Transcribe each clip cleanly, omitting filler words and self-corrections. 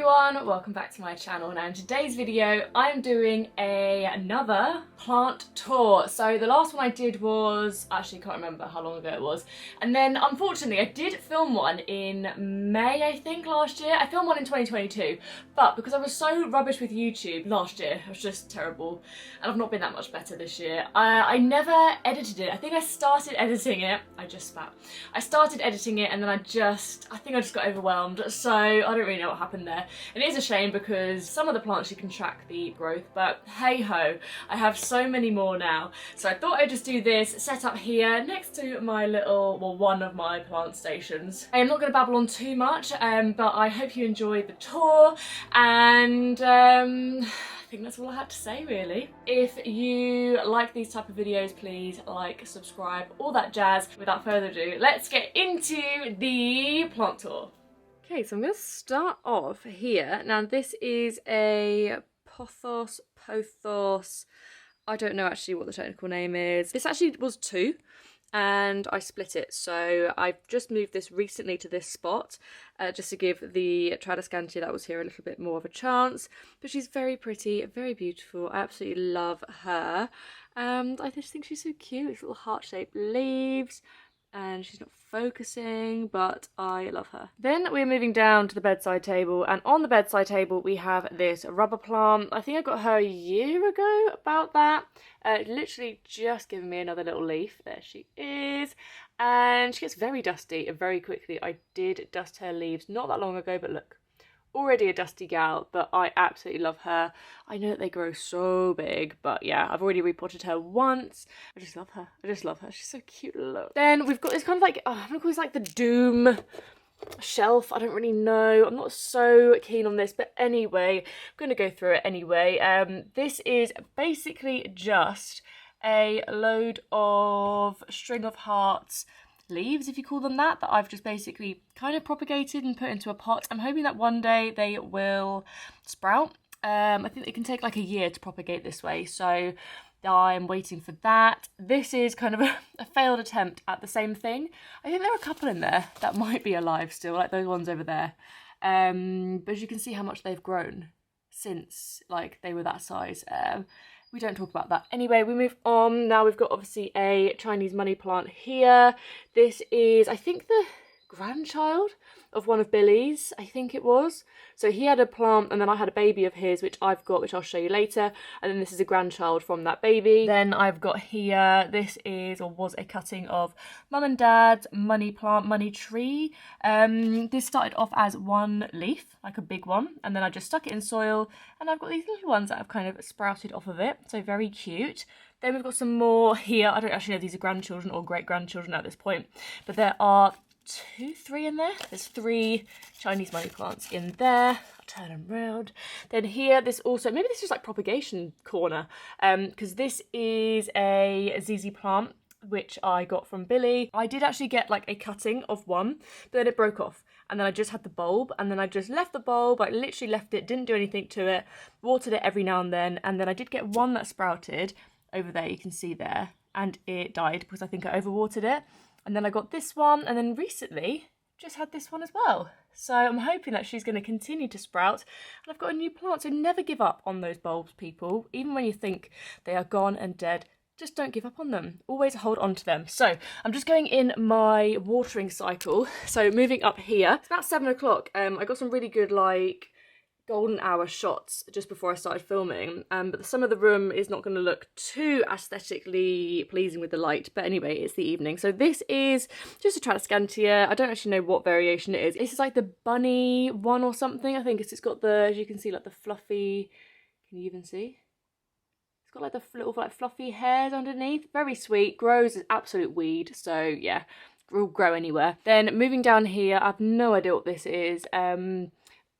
everyone, welcome back to my channel. Now in today's video I'm doing another plant tour. So the last one I did was, actually can't remember how long ago it was, and then unfortunately I did film one in May I think last year. I filmed one in 2022, but because I was so rubbish with YouTube last year, I was just terrible, and I've not been that much better this year. I never edited it. I think I started editing it, I started editing it and then I think I just got overwhelmed, so I don't really know what happened there. And it is a shame because some of the plants you can track the growth, but hey ho, I have so many more now. So I thought I'd just do this set up here next to my little, well, one of my plant stations. I am not going to babble on too much, but I hope you enjoyed the tour, and I think that's all I had to say really. If you like these type of videos, please like, subscribe, all that jazz. Without further ado, let's get into the plant tour. Okay, so I'm going to start off here. Now this is a pothos, I don't know actually what the technical name is. This actually was two and I split it, so I've just moved this recently to this spot just to give the Tradescantia that was here a little bit more of a chance. But she's very pretty, very beautiful. I absolutely love her, and I just think she's so cute. These little heart-shaped leaves, and she's not focusing, but I love her. Then we're moving down to the bedside table, and on the bedside table we have this rubber plant. I think I got her a year ago, about that. Literally just giving me another little leaf. There she is. And she gets very dusty very quickly. I did dust her leaves not that long ago, but look, already a dusty gal, but I absolutely love her. I know that they grow so big, but yeah, I've already repotted her once. I just love her. I just love her. She's so cute. Look. Then we've got this kind of like, I'm gonna call this like the Doom shelf. I don't really know. I'm not so keen on this, but anyway, I'm gonna go through it anyway. This is basically just a load of string of hearts leaves, if you call them that I've just basically kind of propagated and put into a pot. I'm hoping that one day they will sprout. I think it can take like a year to propagate this way, so I'm waiting for that. This is kind of a failed attempt at the same thing. I think there are a couple in there that might be alive still, like those ones over there. But as you can see how much they've grown since like they were that size. We don't talk about that. Anyway, we move on. Now we've got obviously a Chinese money plant here. This is, I think, the grandchild of one of Billy's, I think it was. So he had a plant and then I had a baby of his, which I've got, which I'll show you later. And then this is a grandchild from that baby. Then I've got here, this is, or was, a cutting of mum and dad's money plant, money tree. This started off as one leaf, like a big one, and then I just stuck it in soil, and I've got these little ones that have kind of sprouted off of it, so very cute. Then we've got some more here. I don't actually know if these are grandchildren or great-grandchildren at this point, but there are three in there. There's 3 Chinese money plants in there. I'll turn them around. Then here, this also, maybe this is like propagation corner, because this is a ZZ plant, which I got from Billy. I did actually get like a cutting of one, but then it broke off. And then I just had the bulb, and then I just left the bulb. I literally left it, didn't do anything to it, watered it every now and then I did get one that sprouted over there, you can see there, and it died because I think I overwatered it. And then I got this one, and then recently just had this one as well. So I'm hoping that she's going to continue to sprout, and I've got a new plant. So never give up on those bulbs, people. Even when you think they are gone and dead, just don't give up on them. Always hold on to them. So I'm just going in my watering cycle. So moving up here, it's about 7 o'clock. I got some really good like golden hour shots just before I started filming, but some of the room is not going to look too aesthetically pleasing with the light, but anyway, it's the evening. So this is just a Tradescantia. I don't actually know what variation it is. This is like the bunny one or something. I think it's got the, as you can see, like the fluffy, can you even see? It's got like the little like fluffy hairs underneath. Very sweet, grows as absolute weed, so yeah, will grow anywhere. Then moving down here, I have no idea what this is.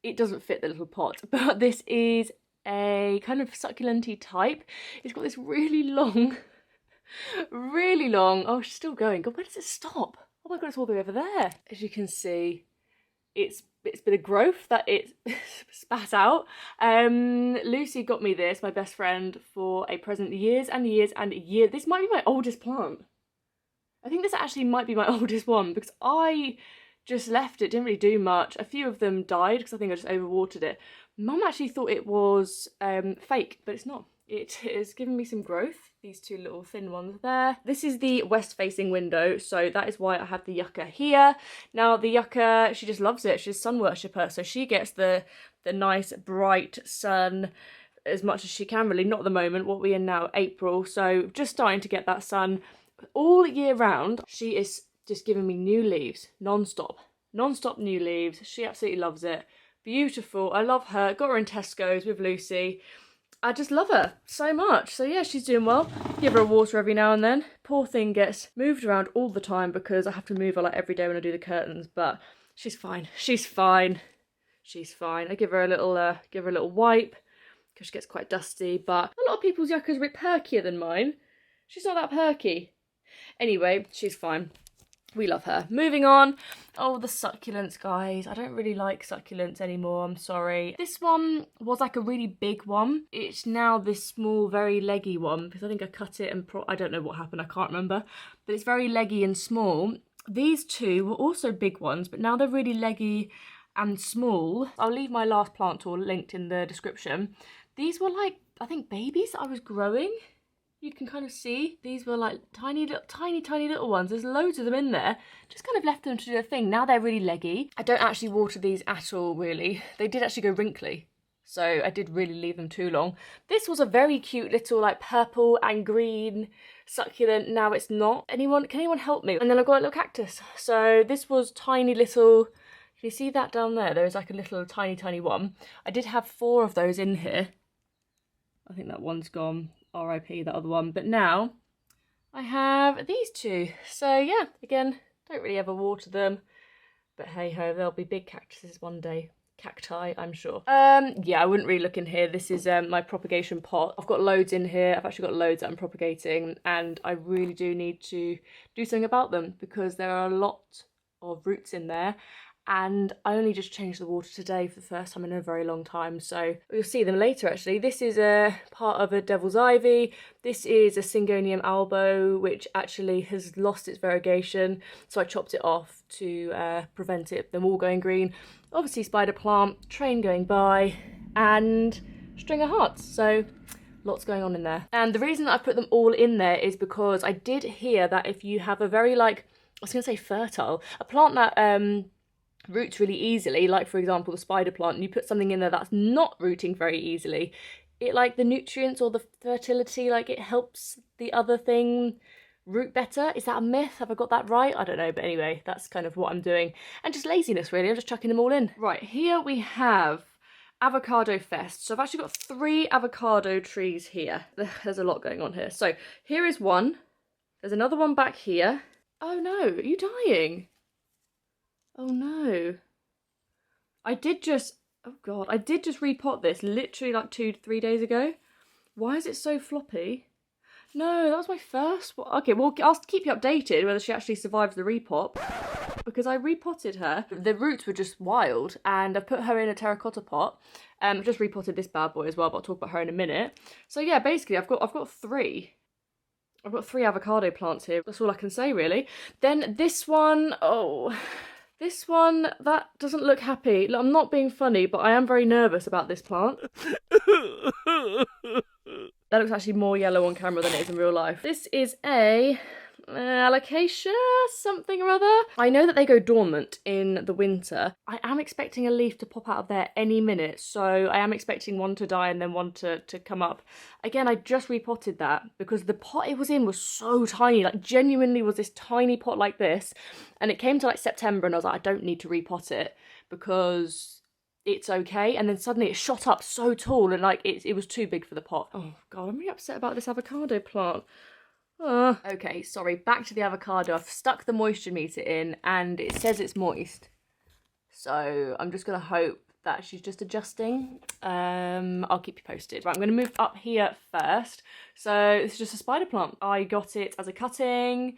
It doesn't fit the little pot, but this is a kind of succulent-y type. It's got this really long, oh, she's still going. God, where does it stop? Oh my God, it's all the way over there. As you can see, it's been a growth that it spat out. Lucy got me this, my best friend, for a present years and years and years. This might be my oldest plant. I think this actually might be my oldest one because I just left it, didn't really do much. A few of them died because I think I just overwatered it. Mum actually thought it was fake, but it's not. It is giving me some growth, these two little thin ones there. This is the west facing window, so that is why I have the yucca here. Now the yucca, she just loves it. She's a sun worshipper, so she gets the nice bright sun as much as she can really. Not at the moment, what we're in now, April, so just starting to get that sun all year round. She is just giving me new leaves, non-stop new leaves. She absolutely loves it. Beautiful, I love her. Got her in Tesco's with Lucy. I just love her so much. So yeah, she's doing well. Give her a water every now and then. Poor thing gets moved around all the time because I have to move her like every day when I do the curtains, but she's fine. She's fine. She's fine. I give her a little wipe because she gets quite dusty, but a lot of people's yuccas are a bit perkier than mine. She's not that perky. Anyway, she's fine. We love her. Moving on. Oh, the succulents, guys. I don't really like succulents anymore. I'm sorry. This one was like a really big one. It's now this small, very leggy one because I think I cut it and I don't know what happened. I can't remember. But it's very leggy and small. These two were also big ones, but now they're really leggy and small. I'll leave my last plant tour linked in the description. These were like, I think, babies that I was growing. You can kind of see these were like tiny little ones. There's loads of them in there. Just kind of left them to do their thing. Now they're really leggy. I don't actually water these at all, really. They did actually go wrinkly, so I did really leave them too long. This was a very cute little like purple and green succulent. Now it's not. Can anyone help me? And then I've got a little cactus. So this was tiny little. Can you see that down there? There is like a little tiny one. I did have 4 of those in here. I think that one's gone. RIP that other one, but now I have these 2. So yeah, again, don't really ever water them, but hey ho, they'll be big cactuses one day. Cacti, I'm sure. Yeah, I wouldn't really look in here. This is my propagation pot. I've got loads in here. I've actually got loads that I'm propagating, and I really do need to do something about them because there are a lot of roots in there. And I only just changed the water today for the first time in a very long time, so you'll see them later actually. This is a part of a devil's ivy. This is a Syngonium albo, which actually has lost its variegation, so I chopped it off to prevent them all going green. Obviously spider plant, train going by, and string of hearts, so lots going on in there. And the reason that I put them all in there is because I did hear that if you have a very I was going to say fertile, a plant that roots really easily, like for example the spider plant, and you put something in there that's not rooting very easily, it like the nutrients or the fertility, like it helps the other thing root better. Is that a myth? Have I got that right? I don't know, but anyway, that's kind of what I'm doing. And just laziness really, I'm just chucking them all in. Right, here we have avocado fest. So I've actually got 3 avocado trees here. There's a lot going on here. So here is one, there's another one back here. Oh no, are you dying? Oh no. I did just repot this literally like 2-3 days ago. Why is it so floppy? No, that was my first one. Okay, well, I'll keep you updated whether she actually survives the repot, because I repotted her. The roots were just wild, and I've put her in a terracotta pot. I've just repotted this bad boy as well, but I'll talk about her in a minute. So yeah, basically I've got 3. I've got 3 avocado plants here. That's all I can say really. Then this one, this one, that doesn't look happy. Look, I'm not being funny, but I am very nervous about this plant. That looks actually more yellow on camera than it is in real life. This is a alocasia something or other. I know that they go dormant in the winter. I am expecting a leaf to pop out of there any minute, so I am expecting one to die and then one to come up. Again, I just repotted that because the pot it was in was so tiny, like genuinely was this tiny pot like this, and it came to like September and I was like, I don't need to repot it because it's okay, and then suddenly it shot up so tall and like it was too big for the pot. Oh god, I'm really upset about this avocado plant. Okay, sorry, back to the avocado. I've stuck the moisture meter in and it says it's moist. So I'm just going to hope that she's just adjusting. I'll keep you posted. Right, I'm going to move up here first. So this is just a spider plant. I got it as a cutting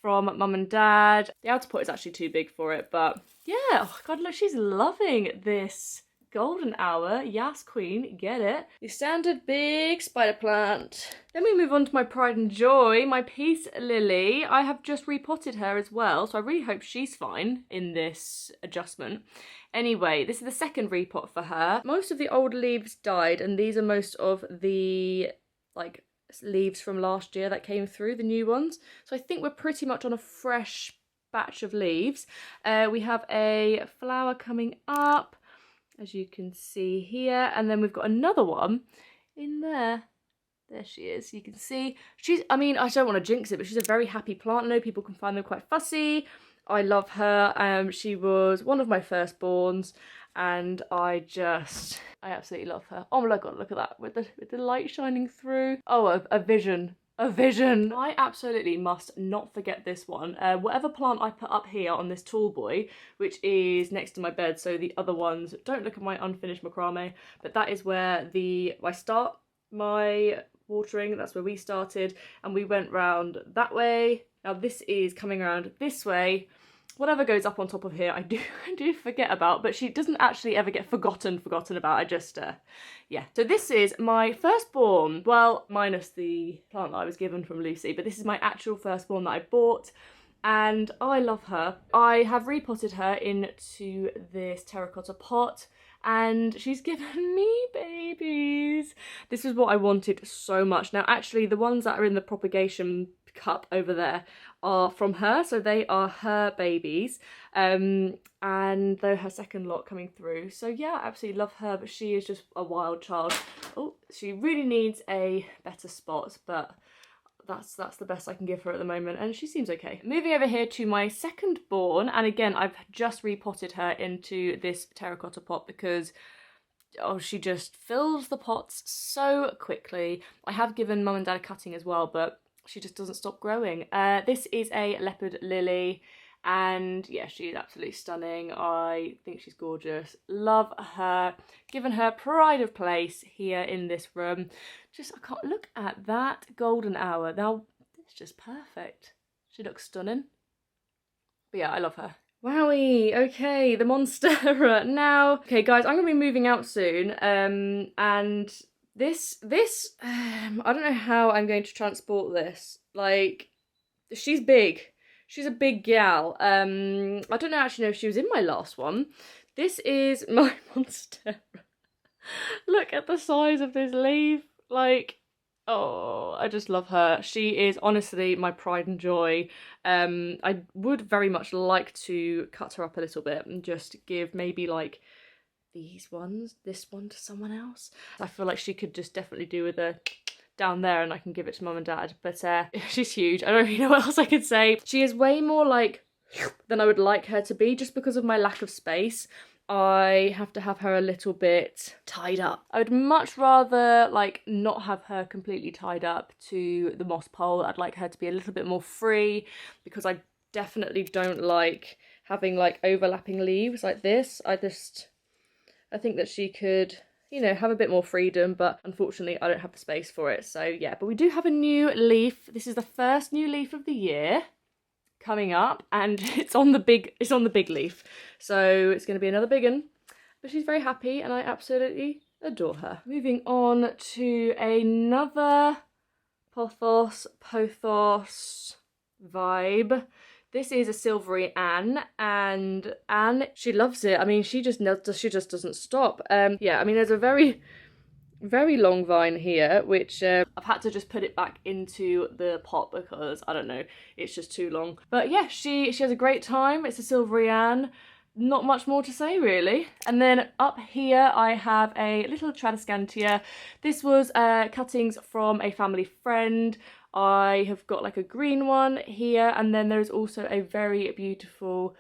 from mum and dad. The outer pot is actually too big for it, but yeah, oh god, look, she's loving this golden hour, yes queen, get it. The standard big spider plant. Then we move on to my pride and joy, my peace lily. I have just repotted her as well, so I really hope she's fine in this adjustment. Anyway, this is the second repot for her. Most of the old leaves died, and these are most of the like leaves from last year that came through, the new ones. So I think we're pretty much on a fresh batch of leaves. We have a flower coming up, as you can see here, and then we've got another one in there. There she is. You can see she's, I mean, I don't want to jinx it, but she's a very happy plant. I know people can find them quite fussy. I love her. She was one of my firstborns, and I absolutely love her. Oh my god, look at that with the light shining through. Oh, a vision. A vision. I absolutely must not forget this one. Whatever plant I put up here on this tall boy, which is next to my bed, so the other ones, don't look at my unfinished macrame, but that is where I start my watering. That's where we started, and we went round that way. Now this is coming around this way. Whatever goes up on top of here, I do forget about, but she doesn't actually ever get forgotten about. I just, yeah. So this is my firstborn, well, minus the plant that I was given from Lucy, but this is my actual firstborn that I bought, and I love her. I have repotted her into this terracotta pot, and she's given me babies. This is what I wanted so much. Now, actually, the ones that are in the propagation cup over there are from her, so they are her babies, and they're her second lot coming through. So yeah, I absolutely love her, but she is just a wild child. Oh, she really needs a better spot, but that's the best I can give her at the moment, and she seems okay. Moving over here to my second born, and again, I've just repotted her into this terracotta pot because she just fills the pots so quickly. I have given mum and dad a cutting as well, but she just doesn't stop growing. This is a leopard lily, and yeah, she's absolutely stunning. I think she's gorgeous. Love her. Given her pride of place here in this room. Just, I can't look at that golden hour. Now, it's just perfect. She looks stunning. But yeah, I love her. Wowie, okay, the Monstera. Now, okay guys, I'm gonna be moving out soon, and this, I don't know how I'm going to transport this. Like, she's big. She's a big gal. I don't actually know if she was in my last one. This is my Monstera. Look at the size of this leaf. Like, oh, I just love her. She is honestly my pride and joy. I would very much like to cut her up a little bit and just give maybe like this one to someone else. I feel like she could just definitely do with a down there, and I can give it to mum and dad. But she's huge. I don't really know what else I could say. She is way more like than I would like her to be, just because of my lack of space. I have to have her a little bit tied up. I would much rather like not have her completely tied up to the moss pole. I'd like her to be a little bit more free, because I definitely don't like having like overlapping leaves like this. I think that she could, you know, have a bit more freedom, but unfortunately I don't have the space for it. So yeah, but we do have a new leaf. This is the first new leaf of the year coming up, and it's on the big leaf. So it's going to be another big one, but she's very happy and I absolutely adore her. Moving on to another pothos vibe. This is a silvery Anne, and Anne, she loves it. I mean, she just doesn't stop. Yeah, I mean, there's a very long vine here, which I've had to just put it back into the pot because, I don't know, it's just too long. But yeah, she has a great time. It's a silvery Anne. Not much more to say, really. And then up here, I have a little Tradescantia. This was cuttings from a family friend. I have got like a green one here, and then there's also a very beautiful,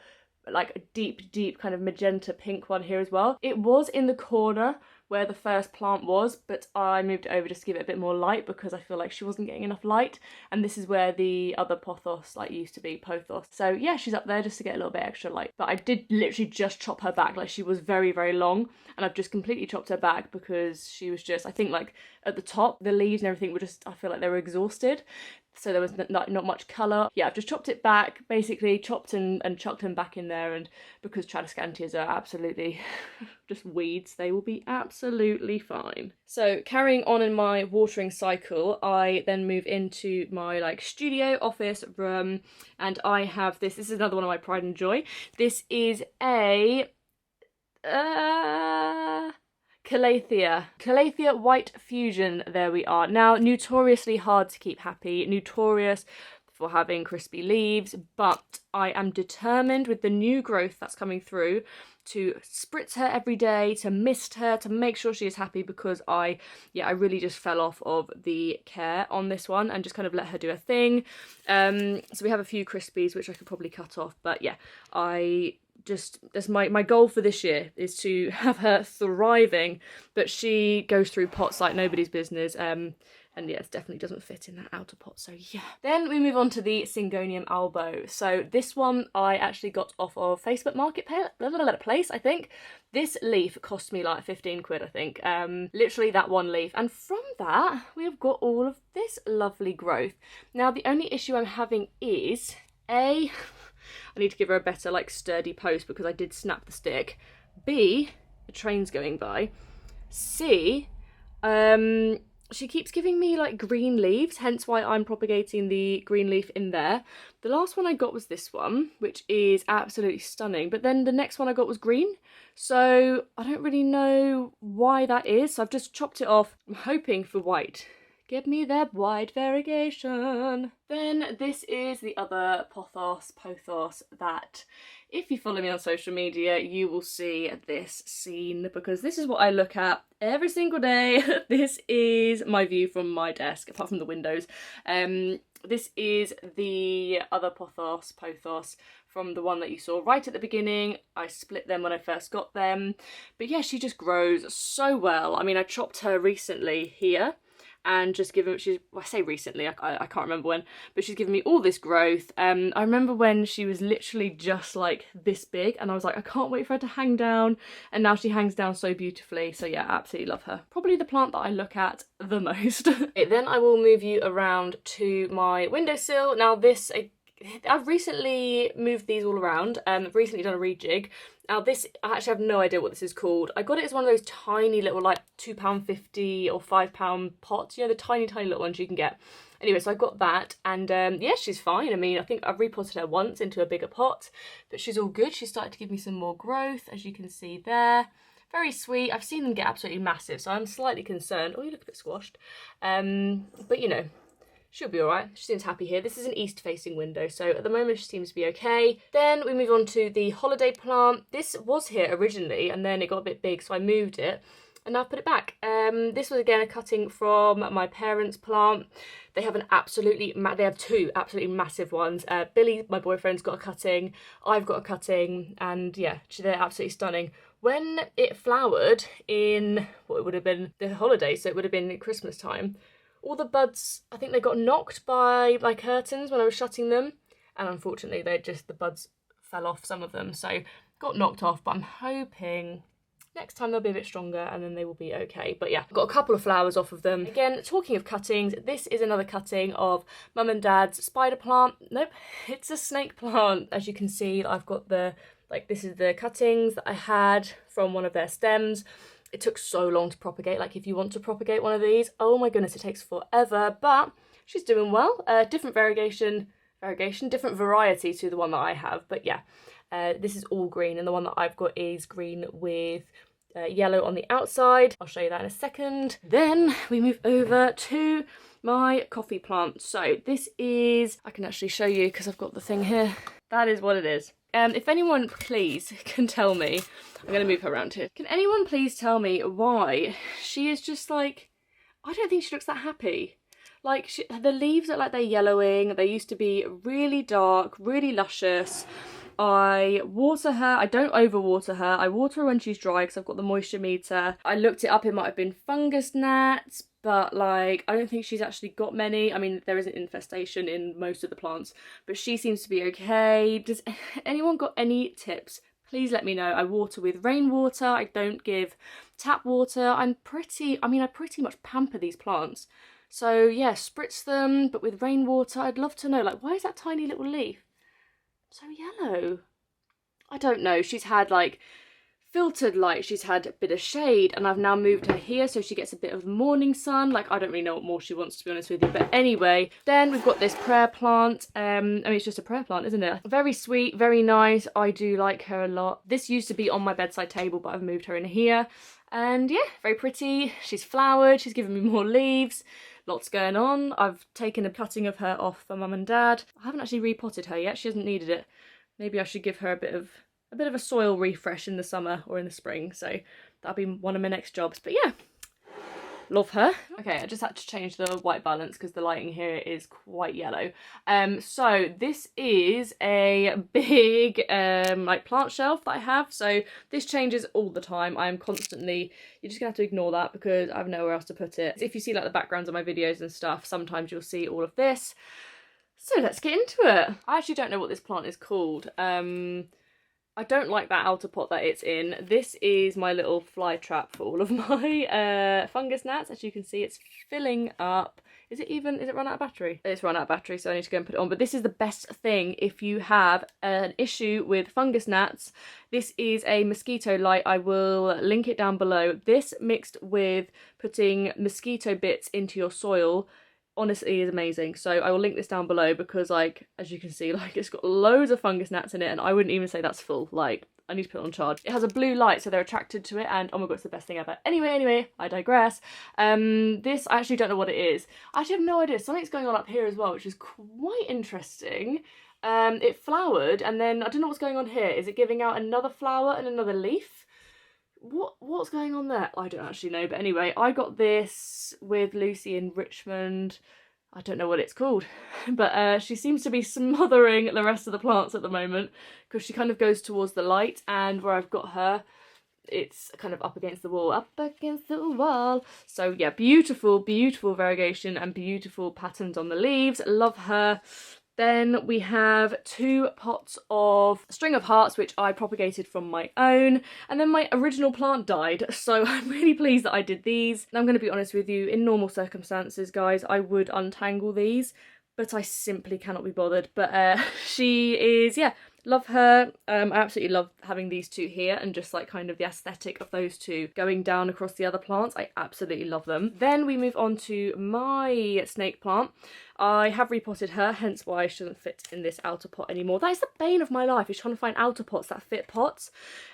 like a deep kind of magenta pink one here as well. It was in the corner where the first plant was, but I moved it over just to give it a bit more light because I feel like she wasn't getting enough light, and this is where the other pothos like used to be, pothos. So yeah, she's up there just to get a little bit extra light. But I did literally just chop her back. Like, she was very long, and I've just completely chopped her back because she was just, I think like at the top, the leaves and everything were just, I feel like they were exhausted. so there was not much colour. Yeah, I've just chopped it back, basically chopped and chucked them back in there, and because Tradescantias are absolutely just weeds, they will be absolutely fine. So carrying on in my watering cycle, I then move into my like studio office room, and I have this is another one of my pride and joy. This is a Calathea White Fusion, there we are. Now, notoriously hard to keep happy, notorious for having crispy leaves, but I am determined with the new growth that's coming through to spritz her every day, to mist her, to make sure she is happy, because I really just fell off of the care on this one and just kind of let her do her thing. So we have a few crispies which I could probably cut off, but yeah, that's my goal for this year, is to have her thriving, but she goes through pots like nobody's business, and yeah, it definitely doesn't fit in that outer pot, so yeah. Then we move on to the Syngonium Albo. So this one I actually got off of Facebook Marketplace, I think. This leaf cost me like 15 quid, I think. Literally that one leaf. And from that, we have got all of this lovely growth. Now, the only issue I'm having is, I need to give her a better, like, sturdy post because I did snap the stick. B, the train's going by. C, she keeps giving me like green leaves, hence why I'm propagating the green leaf in there. The last one I got was this one, which is absolutely stunning, but then the next one I got was green, so I don't really know why that is, so I've just chopped it off. I'm hoping for white. Give me that white variegation. Then this is the other pothos that, if you follow me on social media, you will see this scene, because this is what I look at every single day. This is my view from my desk, apart from the windows. This is the other pothos from the one that you saw right at the beginning. I split them when I first got them. But yeah, she just grows so well. I mean, I chopped her recently here, and just given, I say recently, I can't remember when, but she's given me all this growth. I remember when she was literally just like this big, and I was like, I can't wait for her to hang down, and now she hangs down so beautifully. So yeah, absolutely love her. Probably the plant that I look at the most. Okay, then I will move you around to my windowsill. Now this, I've recently moved these all around, I've recently done a rejig. Now this, I actually have no idea what this is called. I got it as one of those tiny little like £2.50 or £5 pots, you know, the tiny little ones you can get. Anyway, so I got that, and yeah, she's fine. I mean, I think I've repotted her once into a bigger pot, but she's all good. She's started to give me some more growth, as you can see there. Very sweet. I've seen them get absolutely massive, so I'm slightly concerned. Oh, you look a bit squashed. But you know, she'll be alright. She seems happy here. This is an east-facing window, so at the moment she seems to be okay. Then we move on to the holiday plant. This was here originally, and then it got a bit big, so I moved it, and now I've put it back. This was again a cutting from my parents' plant. They have they have two absolutely massive ones. Billy, my boyfriend's got a cutting, I've got a cutting, and yeah, they're absolutely stunning. When it flowered in what it would have been the holiday, so it would have been Christmas time, all the buds, I think they got knocked by my curtains when I was shutting them, and unfortunately the buds fell off, some of them, so got knocked off, but I'm hoping next time they'll be a bit stronger and then they will be okay. But yeah, got a couple of flowers off of them. Again, talking of cuttings, this is another cutting of Mum and Dad's spider plant. Nope, it's a snake plant. As you can see, I've got this is the cuttings that I had from one of their stems. It took so long to propagate. Like, if you want to propagate one of these, oh my goodness, it takes forever, but she's doing well. Different different variety to the one that I have, but yeah, this is all green, and the one that I've got is green with yellow on the outside. I'll show you that in a second. Then we move over to my coffee plant. So this is, I can actually show you because I've got the thing here. That is what it is. If anyone please can tell me, I'm going to move her around here. Can anyone please tell me why she is just like, I don't think she looks that happy. Like, the leaves look like they're yellowing. They used to be really dark, really luscious. I water her. I don't overwater her. I water her when she's dry because I've got the moisture meter. I looked it up. It might have been fungus gnats, but like, I don't think she's actually got many. I mean, there is an infestation in most of the plants, but she seems to be okay. Does anyone got any tips? Please let me know. I water with rainwater. I don't give tap water. I pretty much pamper these plants So yeah, spritz them, but with rainwater. I'd love to know, like, why is that tiny little leaf so yellow? I don't know. She's had like filtered light, she's had a bit of shade, and I've now moved her here so she gets a bit of morning sun. Like, I don't really know what more she wants, to be honest with you, but anyway. Then we've got this prayer plant. I mean, it's just a prayer plant, isn't it? Very sweet, very nice. I do like her a lot. This used to be on my bedside table, but I've moved her in here, and yeah, very pretty. She's flowered, she's given me more leaves, lots going on. I've taken a cutting of her off for mum and dad. I haven't actually repotted her yet, she hasn't needed it. Maybe I should give her a bit of a soil refresh in the summer or in the spring, so that'll be one of my next jobs. But yeah, love her. Okay, I just had to change the white balance because the lighting here is quite yellow. So this is a big like plant shelf that I have. So this changes all the time. I am constantly, you're just gonna have to ignore that because I have nowhere else to put it. If you see like the backgrounds of my videos and stuff, sometimes you'll see all of this. So let's get into it. I actually don't know what this plant is called. I don't like that outer pot that it's in. This is my little fly trap for all of my fungus gnats. As you can see, it's filling up. Is it run out of battery? It's run out of battery, so I need to go and put it on. But this is the best thing if you have an issue with fungus gnats. This is a mosquito light. I will link it down below. This mixed with putting mosquito bits into your soil honestly is amazing. So I will link this down below because, like, as you can see, like, it's got loads of fungus gnats in it, and I wouldn't even say that's full. Like, I need to put it on charge. It has a blue light, so they're attracted to it, and oh my god, it's the best thing ever. Anyway, I digress. This, I actually don't know what it is. I actually have no idea. Something's going on up here as well, which is quite interesting. It flowered, and then I don't know what's going on here. Is it giving out another flower and another leaf? What's going on there? I don't actually know, but anyway, I got this with Lucy in Richmond. I don't know what it's called, but she seems to be smothering the rest of the plants at the moment because she kind of goes towards the light, and where I've got her, it's kind of up against the wall, So yeah, beautiful variegation and beautiful patterns on the leaves. Love her. Then we have 2 pots of string of hearts, which I propagated from my own. And then my original plant died, so I'm really pleased that I did these. And I'm going to be honest with you, in normal circumstances, guys, I would untangle these, but I simply cannot be bothered. But she is, yeah, love her. I absolutely love having these 2 here and just like kind of the aesthetic of those 2 going down across the other plants. I absolutely love them. Then we move on to my snake plant. I have repotted her, hence why she doesn't fit in this outer pot anymore. That is the bane of my life, is trying to find outer pots that fit pots.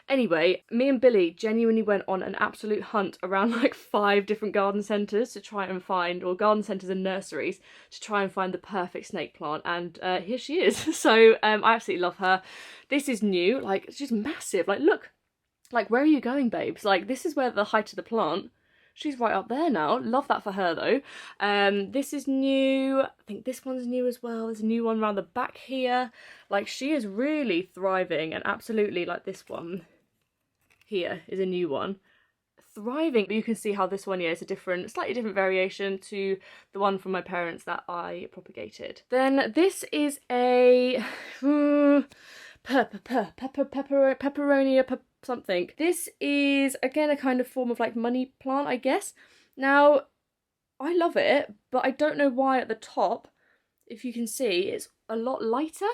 Anyway, me and Billy genuinely went on an absolute hunt around like 5 different garden centres to try and find, or garden centres and nurseries, to try and find the perfect snake plant, and here she is. So I absolutely love her. This is new, like, she's massive. Like, look, like, where are you going, babes? Like, this is where the height of the plant. She's right up there now. Love that for her though. This is new. I think this one's new as well. There's a new one around the back here. Like, she is really thriving, and absolutely, like, this one here is a new one. Thriving, but you can see how this one, yeah, is a different, slightly different variation to the one from my parents that I propagated. Then this is a pepperonia something. This is again a kind of form of like money plant, I guess. Now, I love it, but I don't know why at the top, if you can see, it's a lot lighter.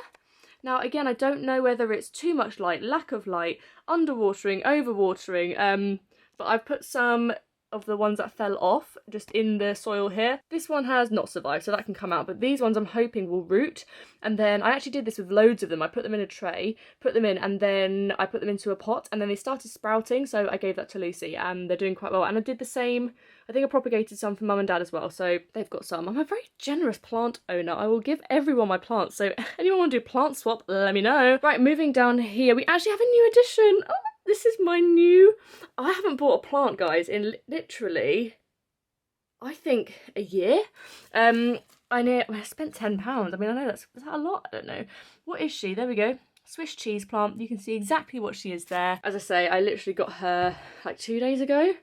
Now, again, I don't know whether it's too much light, lack of light, underwatering, overwatering, but I've put some of the ones that fell off just in the soil here. This one has not survived, so that can come out, but these ones I'm hoping will root. And then I actually did this with loads of them. I put them in a tray, put them in, and then I put them into a pot, and then they started sprouting, so I gave that to Lucy, and they're doing quite well. And I did the same, I think I propagated some for mum and dad as well, so they've got some. I'm a very generous plant owner. I will give everyone my plants, so anyone want to do plant swap, let me know. Right, moving down here, we actually have a new addition. Oh, this is my new... I haven't bought a plant, guys, in literally, I think, a year. I spent £10. I mean, I know is that a lot? I don't know. What is she? There we go. Swiss cheese plant. You can see exactly what she is there. As I say, I literally got her like 2 days ago.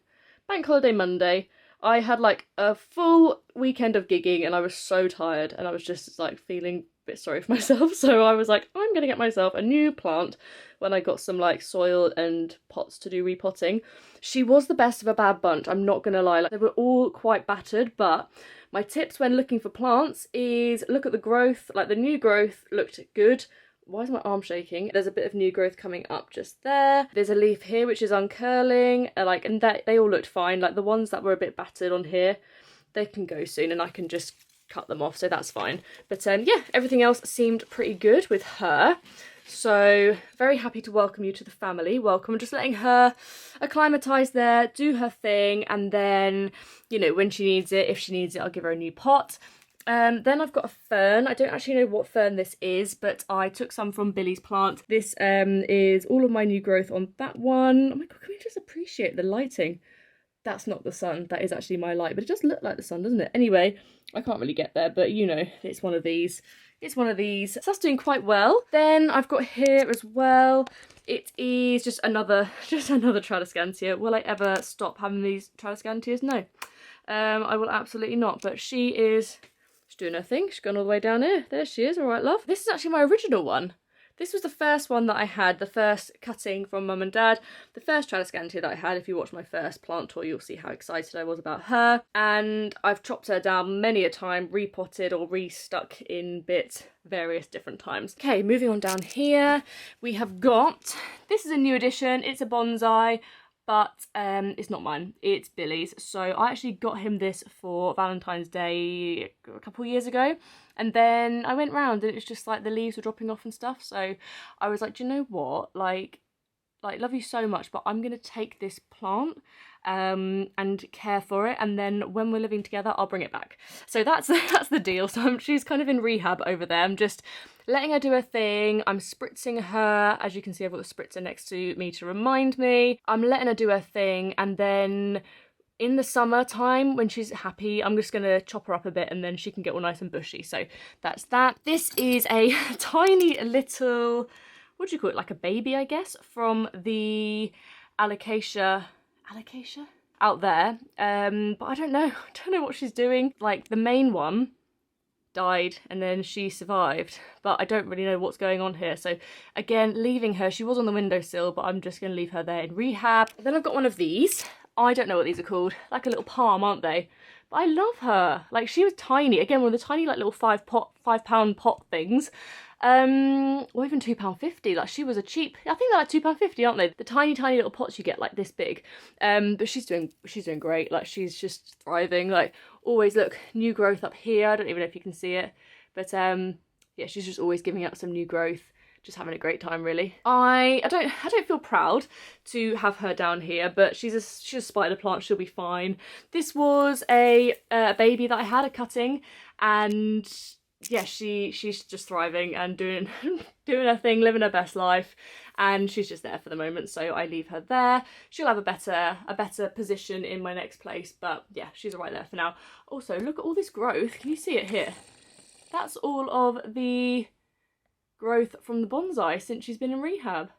Bank holiday Monday. I had like a full weekend of gigging and I was so tired and I was just like feeling a bit sorry for myself. So I was like, I'm gonna get myself a new plant when I got some like soil and pots to do repotting. She was the best of a bad bunch, I'm not gonna lie. Like, they were all quite battered, but My tips when looking for plants is look at the growth. Like the new growth looked good. Why is my arm shaking? There's a bit of new growth coming up just there. There's a leaf here which is uncurling, like, and that they all looked fine. Like the ones that were a bit battered on here, they can go soon and I can just cut them off, so that's fine. But yeah, everything else seemed pretty good with her. So very happy to welcome you to the family. Welcome. Just letting her acclimatise there, do her thing, and then, you know, when she needs it, if she needs it, I'll give her a new pot. Then I've got a fern. I don't actually know what fern this is, but I took some from Billy's plant. This is all of my new growth on that one. Oh my god, can we just appreciate the lighting? That's not the sun, that is actually my light, but it does look like the sun, doesn't it? Anyway, I can't really get there, but you know, it's one of these. It's one of these. So that's doing quite well. Then I've got here as well, it is just another Tradescantia. Will I ever stop having these Tradescantias? No. I will absolutely not, but she's doing her thing. She's gone all the way down here. There she is. All right, love. This is actually my original one. This was the first one that I had, the first cutting from Mum and Dad, the first Tradescantia that I had. If you watch my first plant tour, you'll see how excited I was about her. And I've chopped her down many a time, repotted or restuck in bits various different times. Okay, moving on down here, we have got, this is a new addition, it's a bonsai, but it's not mine, it's Billy's. So I actually got him this for Valentine's Day a couple of years ago. And then I went round and it's just like the leaves were dropping off and stuff. So I was like, do you know what? Like love you so much, but I'm going to take this plant and care for it. And then when we're living together, I'll bring it back. So that's the deal. So she's kind of in rehab over there. I'm just letting her do her thing. I'm spritzing her. As you can see, I've got the spritzer next to me to remind me. I'm letting her do her thing. And then in the summertime, when she's happy, I'm just going to chop her up a bit and then she can get all nice and bushy. So that's that. This is a tiny little, what do you call it, like a baby, I guess, from the alocasia out there. But I don't know what she's doing. Like the main one died and then she survived, but I don't really know what's going on here. So again, leaving her, she was on the windowsill, but I'm just going to leave her there in rehab. Then I've got one of these. I don't know what these are called, like a little palm, aren't they? But I love her. Like, she was tiny. Again, one of the tiny, like, little £5 pot things. Or even £2.50. Like, she was a cheap, I think they're like £2.50, aren't they? The tiny little pots you get like this big. But she's doing great. Like, she's just thriving. Like, always, look, new growth up here. I don't even know if you can see it. But yeah, she's just always giving up some new growth. Just having a great time, really. I don't feel proud to have her down here, but she's a spider plant. She'll be fine. This was a baby that I had, a cutting, and yeah, she's just thriving and doing her thing, living her best life, and she's just there for the moment. So I leave her there. She'll have a better position in my next place, but yeah, she's right there for now. Also, look at all this growth. Can you see it here? That's all of the growth from the bonsai since she's been in rehab.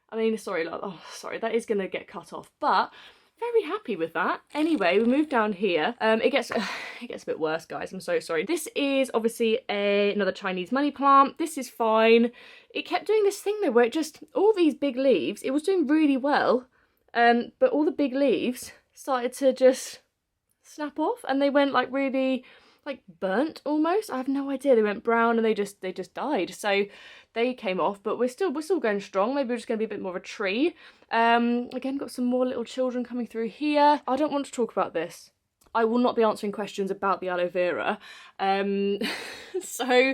I mean, sorry, that is going to get cut off, but very happy with that. Anyway, we move down here. It gets a bit worse, guys. I'm so sorry. This is obviously another Chinese money plant. This is fine. It kept doing this thing though, where it just, all these big leaves, it was doing really well, but all the big leaves started to just snap off, and they went like really, like burnt almost. I have no idea. They went brown and they just died. So they came off, but we're still going strong. Maybe we're just going to be a bit more of a tree. Again, got some more little children coming through here. I don't want to talk about this. I will not be answering questions about the aloe vera. So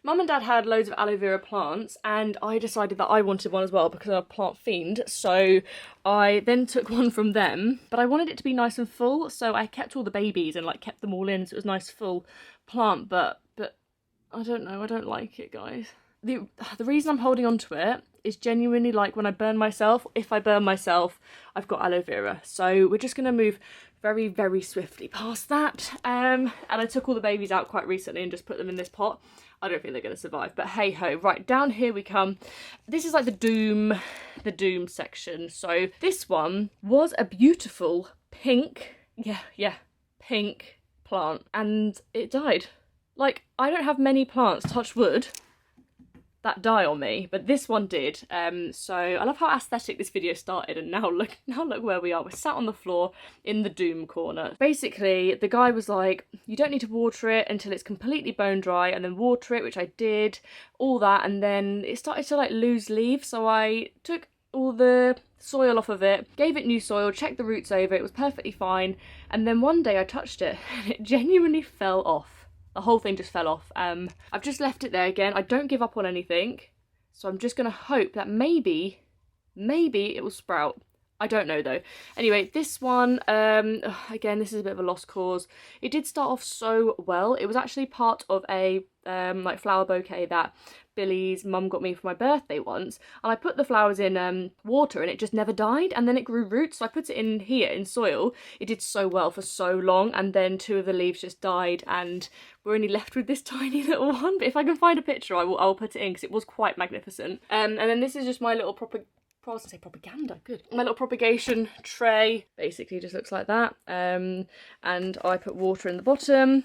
Mum and Dad had loads of aloe vera plants, and I decided that I wanted one as well because I'm a plant fiend. So I then took one from them, but I wanted it to be nice and full, so I kept all the babies and like kept them all in, so it was a nice full plant. But I don't know, I don't like it, guys. The reason I'm holding on to it is genuinely like when I burn myself. If I burn myself, I've got aloe vera. So we're just gonna move very, very swiftly past that. And I took all the babies out quite recently and just put them in this pot. I don't think they're going to survive, but hey ho. Right, down here we come. This is like the doom section. So this one was a beautiful pink, yeah, pink plant, and it died. Like, I don't have many plants, touch wood, that die on me, but this one did. So I love how aesthetic this video started, and now look where we are. We're sat on the floor in the doom corner. Basically, the guy was like, you don't need to water it until it's completely bone dry, and then water it, which I did, all that, and then it started to like lose leaves, so I took all the soil off of it, gave it new soil, checked the roots over, it was perfectly fine, and then one day I touched it and it genuinely fell off. The whole thing just fell off. I've just left it there again. I don't give up on anything, so I'm just gonna hope that maybe it will sprout. I don't know though. Anyway, this one, again, this is a bit of a lost cause. It did start off so well. It was actually part of a like flower bouquet that Billy's mum got me for my birthday once, and I put the flowers in water and it just never died, and then it grew roots, so I put it in here in soil. It did so well for so long, and then 2 of the leaves just died and we're only left with this tiny little one. But if I can find a picture, I'll put it in because it was quite magnificent. And then this is just my little I was gonna say propaganda, good. My little propagation tray basically just looks like that. And I put water in the bottom,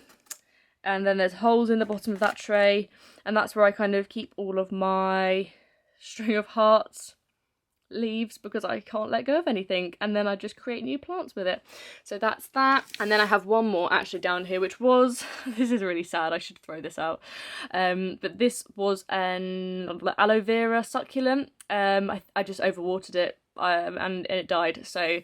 and then there's holes in the bottom of that tray, and that's where I kind of keep all of my string of hearts leaves because I can't let go of anything, and then I just create new plants with it. So that's that. And then I have one more actually down here, which was, this is really sad, I should throw this out, but this was an aloe vera succulent. I just overwatered it and it died, so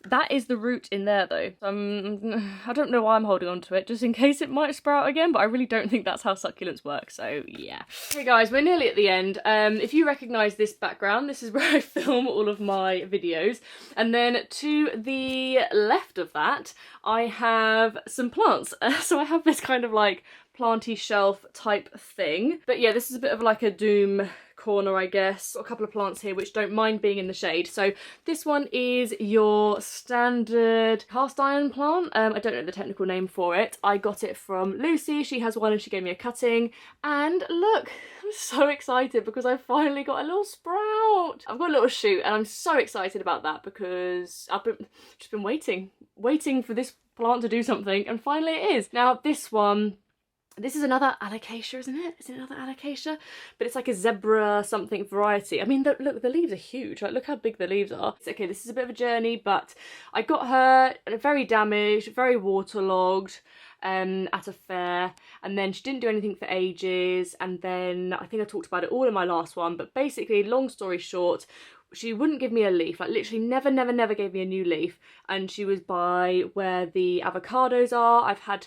that is the root in there though. I don't know why I'm holding on to it, just in case it might sprout again, but I really don't think that's how succulents work, so yeah. Hey guys, we're nearly at the end. If you recognise this background, this is where I film all of my videos, and then to the left of that I have some plants. So I have this kind of like planty shelf type thing, but yeah, this is a bit of like a doom corner, I guess. Got a couple of plants here which don't mind being in the shade. So this one is your standard cast iron plant. I don't know the technical name for it. I got it from Lucy. She has one and she gave me a cutting, and look, I'm so excited because I finally got a little sprout. I've got a little shoot and I'm so excited about that because I've just been waiting for this plant to do something, and finally it is. Now this one, this is another alocasia, isn't it? Is it another alocasia? But it's like a zebra something variety. I mean, look, the leaves are huge. Like, look how big the leaves are. It's okay, this is a bit of a journey, but I got her very damaged, very waterlogged at a fair, and then she didn't do anything for ages, and then I think I talked about it all in my last one, but basically, long story short, she wouldn't give me a leaf, like literally never gave me a new leaf, and she was by where the avocados are. I've had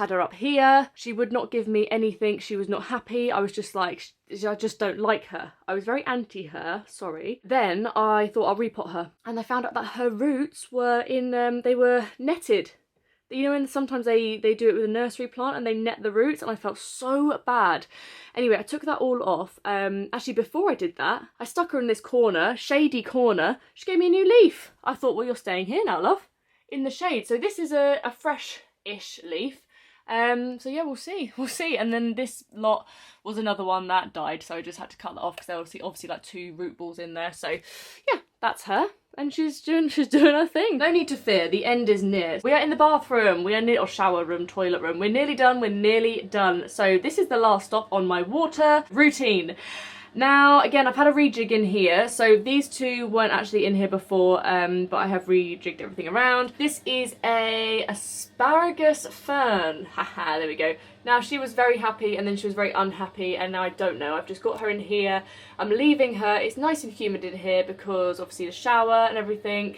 her up here. She would not give me anything. She was not happy. I was just like, I just don't like her. I was very anti her, sorry. Then I thought I'll repot her, and I found out that her roots were in, they were netted. You know, and sometimes they do it with a nursery plant and they net the roots, and I felt so bad. Anyway, I took that all off. Actually, before I did that, I stuck her in this corner, shady corner. She gave me a new leaf. I thought, well, you're staying here now, love, in the shade. So this is a fresh-ish leaf. So yeah, we'll see. And then this lot was another one that died, so I just had to cut that off because there were obviously like 2 root balls in there. So yeah, that's her. And she's doing her thing. No need to fear, the end is near. We are in the bathroom, we are near, or shower room, toilet room. We're nearly done. So this is the last stop on my water routine. Now, again, I've had a rejig in here, so these 2 weren't actually in here before, but I have rejigged everything around. This is a asparagus fern. Haha, there we go. Now, she was very happy, and then she was very unhappy, and now I don't know. I've just got her in here. I'm leaving her. It's nice and humid in here because, obviously, the shower and everything.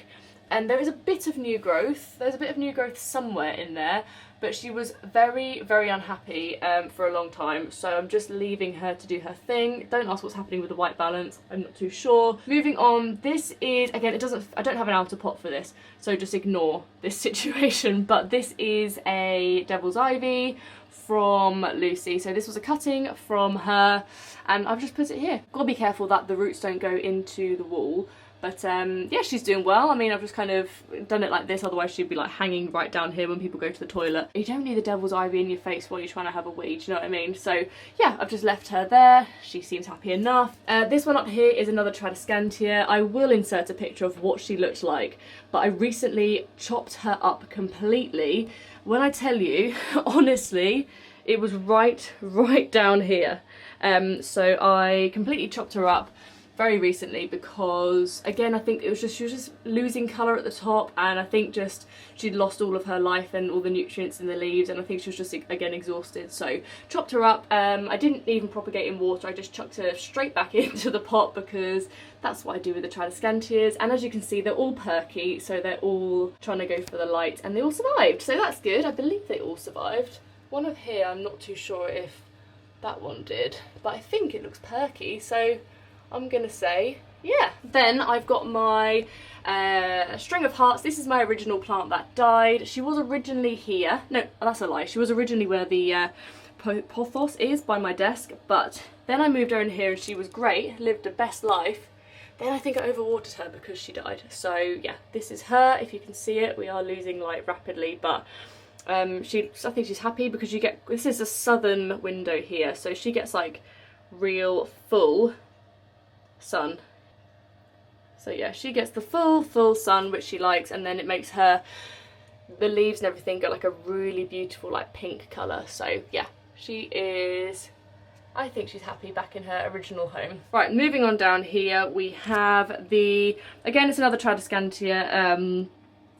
And there is a bit of new growth. There's a bit of new growth somewhere in there, but she was very I for a long time, so I'm just leaving her to do her thing. Don't ask what's happening with the white balance, I'm not too sure. Moving on, this is, again, I don't have an outer pot for this, so just ignore this situation, but this is a devil's ivy from Lucy. So this was a cutting from her, and I've just put it here. Gotta be careful that the roots don't go into the wall. But yeah, she's doing well. I mean, I've just kind of done it like this, otherwise she'd be like hanging right down here when people go to the toilet. You don't need the devil's ivy in your face while you're trying to have a wee, do you know what I mean? So yeah, I've just left her there. She seems happy enough. This one up here is another Tradescantia. I will insert a picture of what she looked like, but I recently chopped her up completely. When I tell you, honestly, it was right down here. So I completely chopped her up very recently because, again, I think it was just, she was just losing colour at the top, and I think just she'd lost all of her life and all the nutrients in the leaves, and I think she was just, again, exhausted. So chopped her up. I didn't even propagate in water, I just chucked her straight back into the pot because that's what I do with the Tradescantias, and as you can see, they're all perky, so they're all trying to go for the light, and they all survived, so that's good. I believe they all survived. One of here, I'm not too sure if that one did, but I think it looks perky, so I'm gonna say, yeah. Then I've got my string of hearts. This is my original plant that died. She was originally here. No, that's a lie. She was originally where the pothos is by my desk, but then I moved her in here and she was great, lived the best life. Then I think I overwatered her because she died. So yeah, this is her. If you can see it, we are losing light rapidly, but I think she's happy because you get, this is a southern window here, so she gets like real full sun. So yeah, she gets the full sun, which she likes, and then it makes her, the leaves and everything, get like a really beautiful like pink colour. So yeah, she is, I think she's happy back in her original home. Right, moving on down here, we have the, again, it's another Tradescantia.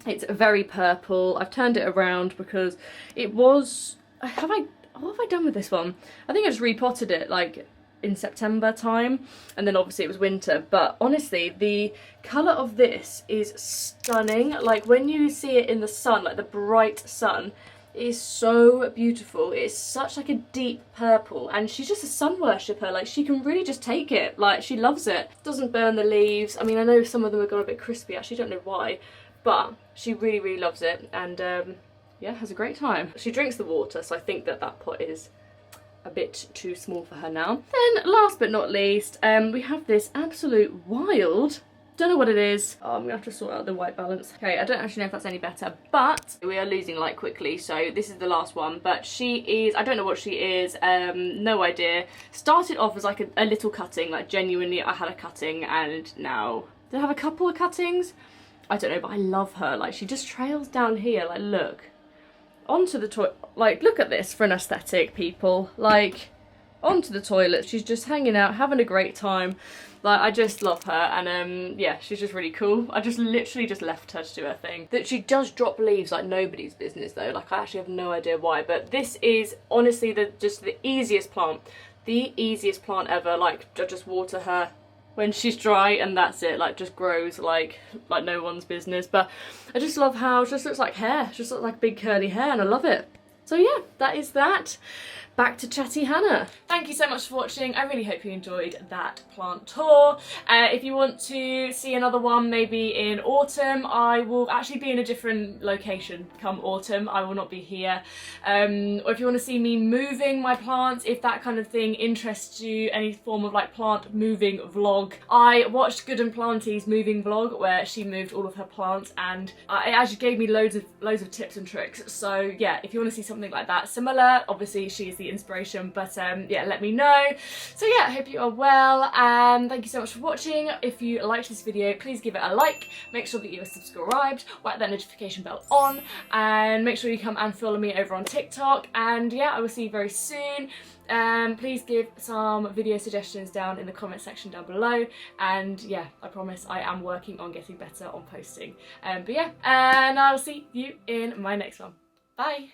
It's very purple. I've turned it around because it was, what have I done with this one? I think I just repotted it like in September time, and then obviously it was winter, but honestly the colour of this is stunning. Like when you see it in the sun, like the bright sun, it is so beautiful. It's such like a deep purple, and she's just a sun worshipper. Like she can really just take it, like she loves it. Doesn't burn the leaves. I mean, I know some of them have got a bit crispy, actually don't know why, but she really loves it, and yeah, has a great time. She drinks the water, so I think that that pot is a bit too small for her now. Then last but not least, we have this absolute wild, don't know what it is. Oh, I'm gonna have to sort out the white balance. Okay, I don't actually know if that's any better, but we are losing light quickly, so this is the last one. But she is, I don't know what she is, no idea. Started off as like a little cutting, like genuinely I had a cutting, and now did I have a couple of cuttings? I don't know, but I love her. Like she just trails down here, like look. Onto the toilet, like look at this for an aesthetic, people. Like onto the toilet, she's just hanging out, having a great time. Like I just love her, and yeah, she's just really cool. I just literally just left her to do her thing. That she does drop leaves like nobody's business though. Like I actually have no idea why, but this is honestly just the easiest plant. The easiest plant ever. Like I just water her when she's dry and that's it, like just grows like no one's business. But I just love how it just looks like hair, it just looks like big curly hair, and I love it. So yeah, that is that. Back to Chatty Hannah. Thank you so much for watching. I really hope you enjoyed that plant tour. If you want to see another one maybe in autumn, I will actually be in a different location come autumn. I will not be here. Or if you want to see me moving my plants, if that kind of thing interests you, any form of like plant moving vlog. I watched Good and Planty's moving vlog where she moved all of her plants, and it actually gave me loads of tips and tricks. So yeah, if you want to see something like that similar, obviously she is the inspiration, but yeah, let me know. So yeah, I hope you are well, and thank you so much for watching. If you liked this video, please give it a like, make sure that you are subscribed, whack that notification bell on, and make sure you come and follow me over on TikTok. And yeah, I will see you very soon. Please give some video suggestions down in the comment section down below, and yeah, I promise I am working on getting better on posting. But yeah, and I'll see you in my next one. Bye!